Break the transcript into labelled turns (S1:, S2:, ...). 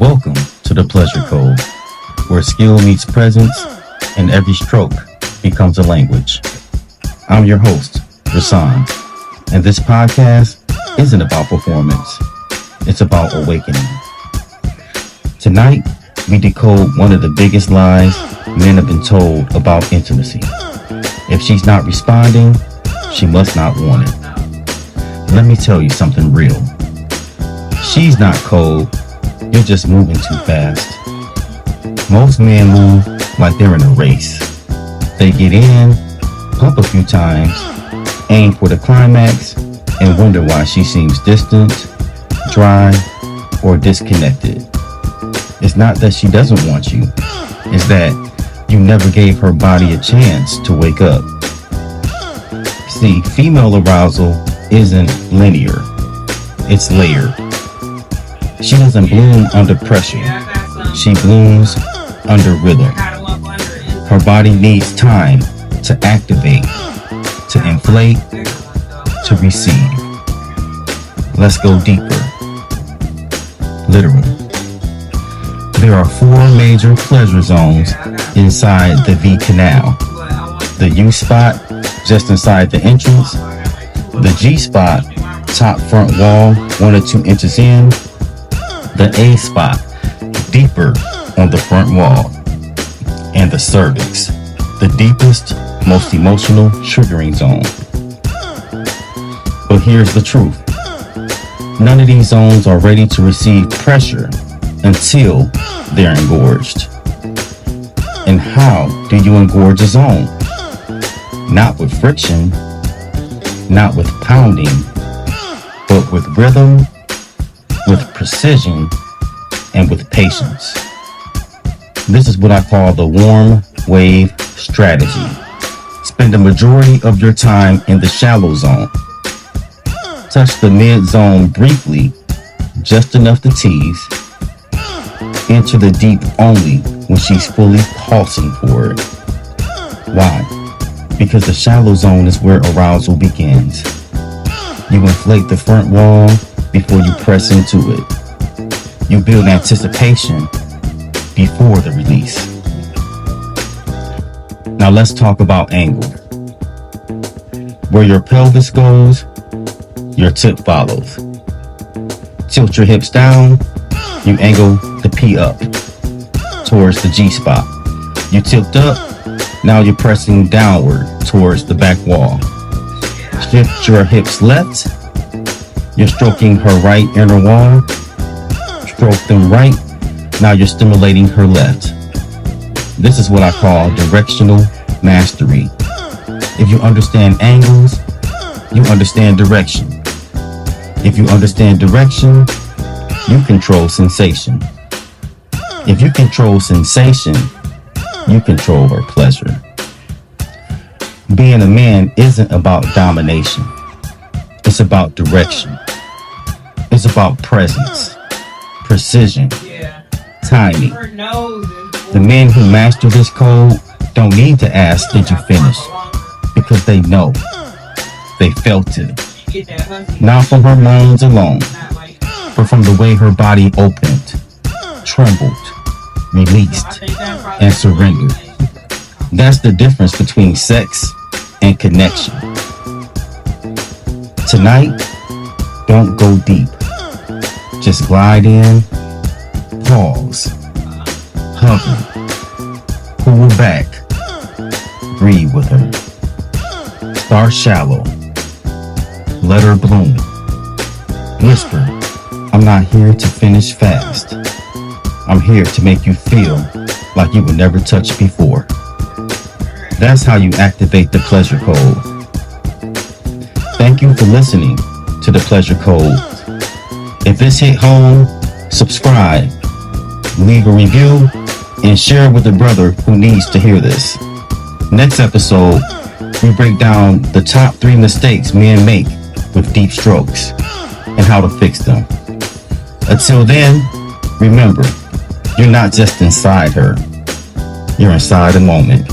S1: Welcome to the Pleasure Code, where skill meets presence and every stroke becomes a language. I'm your host, Rasan, and this podcast isn't about performance. It's about awakening. Tonight, we decode one of the biggest lies men have been told about intimacy. If she's not responding, she must not want it. Let me tell you something real. She's not cold. You're just moving too fast. Most men move like they're in a race. They get in, pump a few times, aim for the climax, and wonder why she seems distant, dry, or disconnected. It's not that she doesn't want you. It's that you never gave her body a chance to wake up. See, female arousal isn't linear. It's layered. She doesn't bloom under pressure. She blooms under rhythm. Her body needs time to activate, to inflate, to receive. Let's go deeper. Literally. There are 4 major pleasure zones inside the V canal. The U spot, just inside the entrance. The G spot, top front wall, 1 or 2 inches in. The A spot, deeper on the front wall. And the cervix, the deepest, most emotional triggering zone. But here's the truth. None of these zones are ready to receive pressure until they're engorged. And how do you engorge a zone? Not with friction, not with pounding, but with rhythm, with precision, and with patience. This is what I call the warm wave strategy. Spend the majority of your time in the shallow zone. Touch the mid zone briefly, just enough to tease. Enter the deep only when she's fully pulsing for it. Why? Because the shallow zone is where arousal begins. You inflate the front wall before you press into it. You build anticipation before the release. Now let's talk about angle. Where your pelvis goes, your tip follows. Tilt your hips down, you angle the P up towards the G spot. You tilt up, now you're pressing downward towards the back wall. Shift your hips left, you're stroking her right inner wall. Stroke them right, now you're stimulating her left. This is what I call directional mastery. If you understand angles, you understand direction. If you understand direction, you control sensation. If you control sensation, you control her pleasure. Being a man isn't about domination. It's about direction. It's about presence, precision, timing. The men who master this code don't need to ask, did you finish? Because they know. They felt it. Not from her moans alone, but from the way her body opened, trembled, released, and surrendered. That's the difference between sex and connection. Tonight, don't go deep. Just glide in, pause, hover, pull back, breathe with her. Start shallow. Let her bloom. Whisper, I'm not here to finish fast. I'm here to make you feel like you were never touched before. That's how you activate the pleasure code. Thank you for listening to the Pleasure Code. If this hit home, subscribe, leave a review, and share with a brother who needs to hear this. Next episode, we break down the top 3 mistakes men make with deep strokes and how to fix them. Until then, remember, you're not just inside her, you're inside a moment.